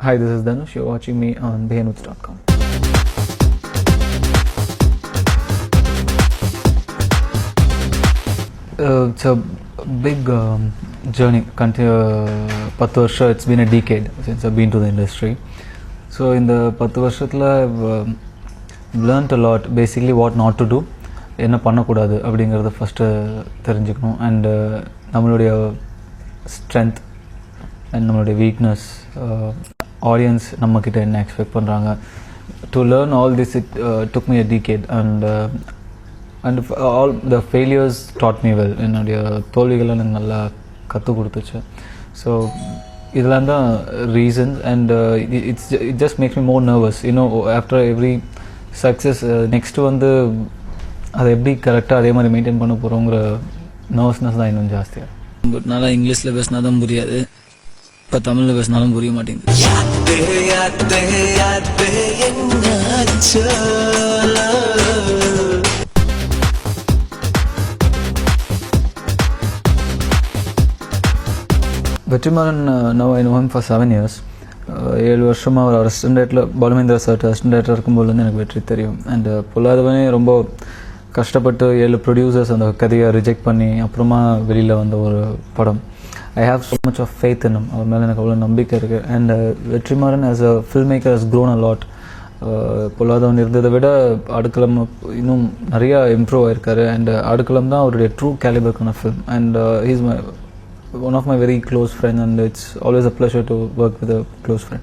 Hi, this is Dhanush. You're watching me on thehanuts.com. It's a big journey. 10 வருஷம், it's been a decade since I've been to the industry. So in the 10 வருஷத்தில் I've learned a lot. Basically what not to do, என்ன பண்ணக்கூடாது அப்படிங்கிறத first தெரிஞ்சுக்கணும். And நம்மளுடைய strength and நம்மளுடைய weakness, audience நம்மக்கிட்ட என்ன எக்ஸ்பெக்ட் பண்ணுறாங்க. To learn all this it took me a decade. And all the failures dot me well. என்னுடைய தோல்விகளை எனக்கு நல்லா கற்றுக் கொடுத்துச்சு. ஸோ இதெல்லாம் தான் reasons. And it just makes me more nervous. After every success next அதை எப்படி கரெக்டாக அதே மாதிரி மெயின்டைன் பண்ண போகிறோங்கிற நர்வஸ்னஸ் தான் இன்னும் ஜாஸ்தியாக. பட் நல்லா இங்கிலீஷில் பேசினா தான் புரியாது, இப்போ தமிழில் பேசினாலும் புரிய மாட்டேங்குது. Vetrimaaran, now I know him for 7 years. 7 வருஷமாக அவர் assistant director, Balu Mahendra sir assistant director இருக்கும்போது எனக்கு வெற்றி தெரியும். அண்ட் பொல்லாதவனே ரொம்ப கஷ்டப்பட்டு 7 ப்ரொடியூசர்ஸ் அந்த கதையை ரிஜெக்ட் பண்ணி அப்புறமா வெளியில் வந்த ஒரு படம். I have so much of faith in him. அவர் மேலே எனக்கு அவ்வளோ நம்பிக்கை இருக்குது. And Vetrimaaran as a film maker has grown a lot. Polladhavan இருந்ததை விட அடுக்களம் இன்னும் நிறையா இம்ப்ரூவ் ஆகிருக்காரு. அண்ட் அடுக்களம் தான் அவருடைய ட்ரூ கேலிபர்க்கான film. And he's one of my very close friends, and it's always a pleasure to work with a close friend.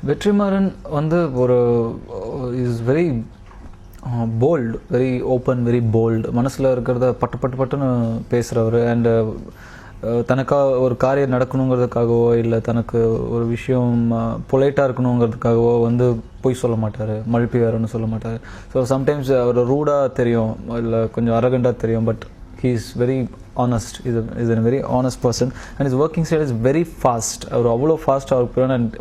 Vetrimaaran ஒரு is very bold, very open, very bold. மனசில் இருக்கிறத பட்டுன்னு பேசுகிறவர். அண்ட் தனக்காக ஒரு காரியம் நடக்கணுங்கிறதுக்காகவோ இல்லை தனக்கு ஒரு விஷயம் பொலைட்டாக இருக்கணுங்கிறதுக்காகவோ பொய் சொல்ல மாட்டார், மழுப்பி வேறுன்னு சொல்ல மாட்டார். ஸோ சம்டைம்ஸ் அவர் ரூடாக தெரியும், இல்லை கொஞ்சம் அரகண்டாக தெரியும், but he is very honest. Is a very honest person, and his working style is very fast. அவர் அவ்வளோ ஃபாஸ்ட்டாக ஒர்க் பண்ணுவார். அண்ட்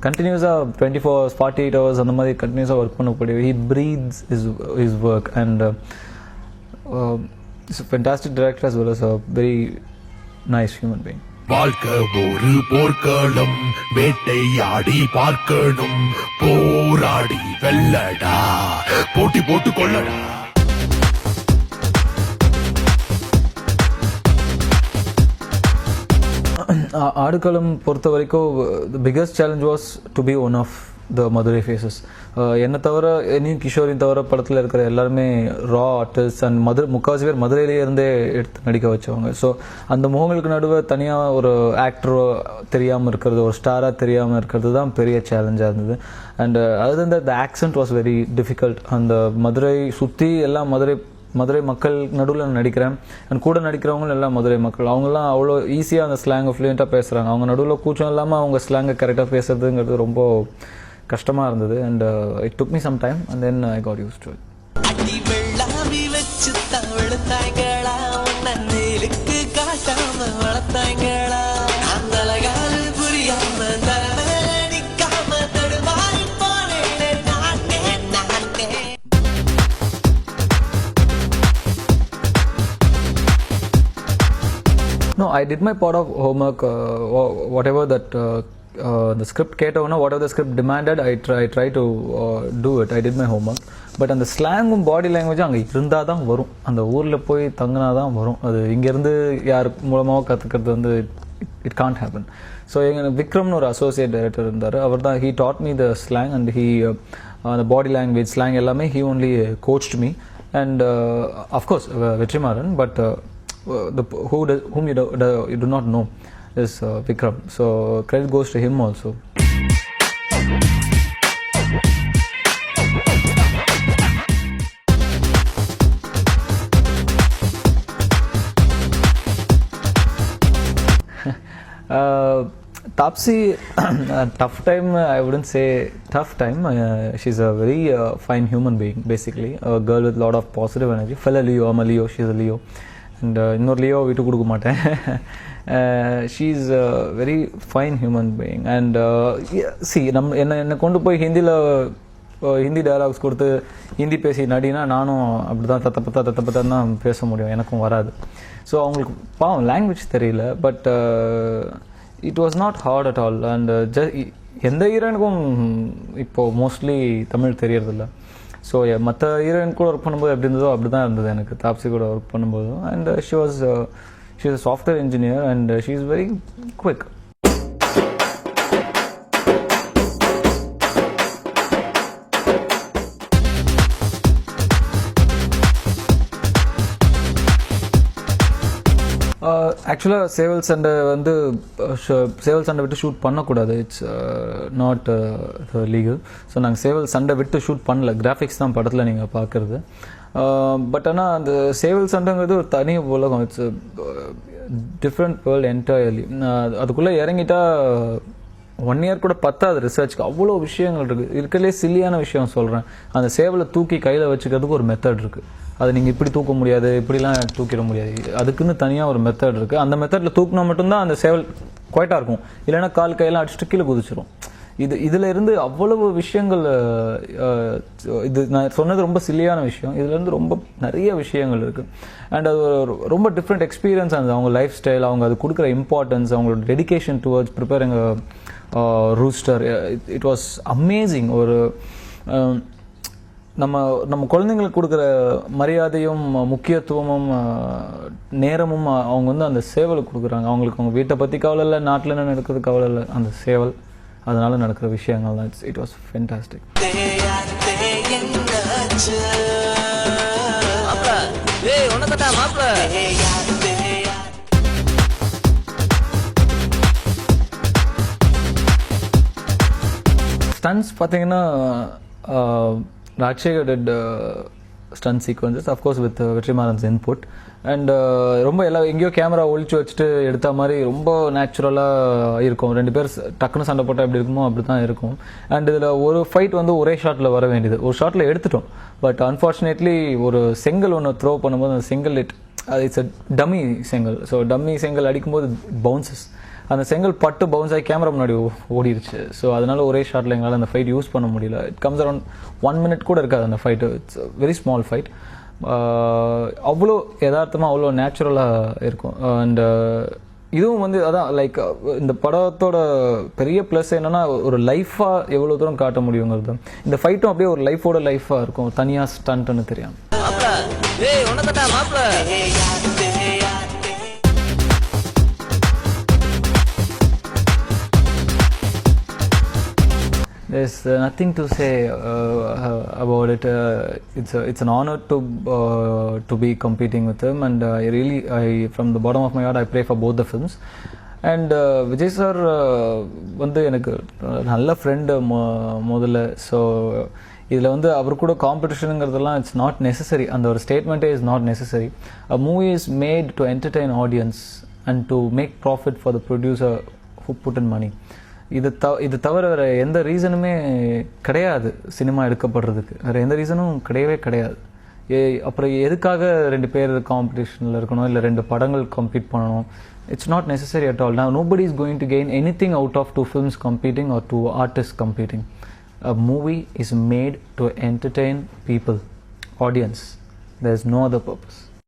கண்டினியூஸாக 24 hours 48 hours அந்த மாதிரி கண்டினியூஸாக ஒர்க் பண்ணக்கூடிய he breathes his work. And he's a fantastic director as well as a very nice human being. வாழ்க்கை ஒரு போர்க்களம், வேட்டையாடி பார்க்கணும், போராடி வெல்லடா, போட்டி போட்டு கொள்ளடா. ஆடுகளம் பொறுத்த வரைக்கும் the biggest challenge was to be one of the Madurai faces. என்னை தவிர, என்னையும் கிஷோரின் தவிர படத்தில் இருக்கிற எல்லாருமே ரா ஆர்டிஸ்ட். அண்ட் முக்கால்வாசி பேர் மதுரையிலேயே இருந்தே எடுத்து நடிக்க வச்சவங்க. ஸோ அந்த முகங்களுக்கு நடுவே தனியாக ஒரு ஆக்டரோ தெரியாமல் இருக்கிறது, ஒரு ஸ்டாராக தெரியாமல் இருக்கிறது தான் பெரிய சேலஞ்சாக இருந்தது. And other than that the accent was very difficult. அந்த மதுரை சுற்றி எல்லாம் மதுரை மக்கள் நடுவில் நான் நடிக்கிறேன். அண்ட் கூட நடிக்கிறவங்களும் எல்லாம் மதுரை மக்கள். அவங்கெல்லாம் அவ்வளோ ஈஸியாக அந்த ஸ்லாங்கை ஃப்ளூயண்ட்டாக பேசுகிறாங்க. அவங்க நடுவில் கூச்சம் இல்லாமல் அவங்க ஸ்லாங்கை கரெக்டாக பேசுறதுங்கிறது ரொம்ப கஷ்டமாக இருந்தது. And it took me some time and then I got used to it. No, I did my part of homework. Whatever that the script கேட்டவனா, whatever the script demanded, I try to do it. I did my homework. But அந்த ஸ்லாங்கும் பாடி லாங்குவேஜும் அங்கே இருந்தால் தான் வரும். அந்த ஊரில் போய் தங்கினா தான் வரும். அது இங்கேருந்து யார் மூலமாக கற்றுக்கிறது it can't happen. ஸோ எங்கள் விக்ரம்னு ஒரு அசோசியேட் டைரக்டர் இருந்தார். அவர் தான் he taught me the slang, and the body language, slang எல்லாமே he only coached me. And of course Vetrimaaran, but whom you do not know is Vikram. So credit goes to him also. Taapsee, tough time, I wouldn't say tough time. She's a very fine human being, basically. A girl with a lot of positive energy. Fellow Leo, I'm a Leo, she's a Leo. And இன்னொரு Leo விட்டு கொடுக்க மாட்டேன். She is a very fine human being. And C என்னை கொண்டு போய் Hindi dialogues கொடுத்து ஹிந்தி பேசி நடினா நானும் அப்படி தான் தத்தப்பத்தான் தான் பேச முடியும், எனக்கும் வராது. ஸோ அவங்களுக்கு பாவம் லாங்குவேஜ் தெரியல, but it was not hard at all. And எந்த ஹீரோயினுக்கும் இப்போது மோஸ்ட்லி தமிழ் தெரியறதில்ல. ஸோ மற்ற ஹீரோயின் கூட ஒர்க் பண்ணும்போது எப்படி இருந்ததோ அப்படி தான் இருந்தது எனக்கு தாப்ஸி கூட ஒர்க் பண்ணும்போதும். And she is a software engineer and she is very quick. ஆக்சுவலாக சேவல் சண்டை வந்து சேவல் சண்டை விட்டு ஷூட் பண்ணக்கூடாது, இட்ஸ் நாட் லீகல். ஸோ நாங்கள் சேவல் சண்டை விட்டு ஷூட் பண்ணல, கிராஃபிக்ஸ் தான் படத்தில் நீங்கள் பார்க்குறது. பட் ஆனால் அந்த சேவல் சண்டைங்கிறது ஒரு தனி உலகம், இட்ஸ் டிஃப்ரெண்ட் வேர்ல்டு என்டையர்லி. அதுக்குள்ளே இறங்கிட்டா 1 year கூட பத்தாது ரிசர்ச்க்கு, அவ்வளோ விஷயங்கள் இருக்குது. இருக்கிறதுலே சில்லியான விஷயம் சொல்கிறேன், அந்த சேவலை தூக்கி கையில் வச்சுக்கிறதுக்கு ஒரு மெத்தட் இருக்குது. அது நீங்கள் இப்படி தூக்க முடியாது, இப்படிலாம் தூக்கிட முடியாது, அதுக்குன்னு தனியாக ஒரு மெத்தட் இருக்குது. அந்த மெத்தடில் தூக்கினா மட்டும்தான் அந்த சேவல் குவைட்டாக இருக்கும், இல்லைன்னா கால் கையெல்லாம் அடிச்சுட்டு கீழே குதிச்சிடும். இதில் இருந்து அவ்வளவு விஷயங்கள், இது நான் சொன்னது ரொம்ப சில்லியான விஷயம், இதுலேருந்து ரொம்ப நிறைய விஷயங்கள் இருக்குது. அண்ட் அது ரொம்ப டிஃப்ரெண்ட் எக்ஸ்பீரியன்ஸ். அந்த அவங்க லைஃப் ஸ்டைல், அவங்க அது கொடுக்குற இம்பார்ட்டன்ஸ், அவங்களோட dedication towards preparing rooster, it was amazing. ஒரு நம்ம குழந்தைங்களுக்கு கொடுக்குற மரியாதையும் முக்கியத்துவமும் நேரமும் அவங்க வந்து அந்த சேவலுக்கு கொடுக்குறாங்க. அவங்களுக்கு அவங்க வீட்டை பற்றி கவலை இல்லை, நாட்டில் என்ன நடக்கிறது கவலை இல்லை, அந்த சேவல் அதனால நடக்கிற விஷயங்கள் தான். It was fantastic. ஸ்டன்ஸ் பார்த்தீங்கன்னா Rajshekhar did stunt sequences, of course with Vetrimaran's input. And ரொம்ப எங்கேயோ கேமரா ஒழிச்சு வச்சுட்டு எடுத்த மாதிரி ரொம்ப நேச்சுரலாக இருக்கும். 2 பேர் டக்குன்னு சண்டை போட்டால் எப்படி இருக்குமோ அப்படி தான் இருக்கும். அண்ட் இதில் ஒரு ஃபைட் வந்து ஒரே ஷாட்டில் வர வேண்டியது, ஒரு ஷாட்டில் எடுத்துட்டோம். பட் அன்ஃபார்ச்சுனேட்லி ஒரு செங்கல் ஒன்று த்ரோ பண்ணும்போது அந்த செங்கல் இட்ஸ் அ டம்மி செங்கல். ஸோ டம்மி செங்கல் அடிக்கும்போது பவுன்சஸ், அந்த செங்கல் பட்டு பவுன்ஸ் ஆகி கேமரா முன்னாடி ஓடிடுச்சு. ஸோ அதனால ஒரே ஷாட்டில் எங்களால் அந்த ஃபைட் யூஸ் பண்ண முடியல. இட் கம்ஸ் அரௌண்ட் 1 minute கூட இருக்காது அந்த fight. It's very small fight. அவ்வளோ யதார்த்தமாக அவ்வளோ நேச்சுரலாக இருக்கும். அண்ட் இதுவும் வந்து அதான் லைக் இந்த படத்தோட பெரிய ப்ளஸ் என்னன்னா ஒரு லைஃபாக எவ்வளோ தூரம் காட்ட முடியுங்கிறது. இந்த ஃபைட்டும் அப்படியே ஒரு லைஃபோட லைஃபாக இருக்கும், தனியாக ஸ்டண்ட்னு தெரியாமல். There's nothing to say about it. It's an honor to be competing with him, and I from the bottom of my heart I pray for both the films. And Vijay sir வந்து எனக்கு நல்ல friend முதல்ல. So இதில் வந்து அவர் கூட காம்படிஷனுங்கிறதெல்லாம் it's not necessary. அந்த ஒரு ஸ்டேட்மெண்ட்டே is not necessary. A movie is made to entertain audience and to make profit for the producer who put in money. இது தவிர வேறு எந்த ரீசனுமே கிடையாது சினிமா எடுக்கப்படுறதுக்கு, வேறு எந்த ரீசனும் கிடையாது. அப்புறம் எதுக்காக 2 பேர் காம்படிஷனில் இருக்கணும், இல்லை 2 படங்கள் கம்பீட் பண்ணணும்? It's not necessary at all. Now nobody is going to gain anything out of 2 films competing or 2 artists competing. A movie is made to entertain people, audience. There is no other purpose.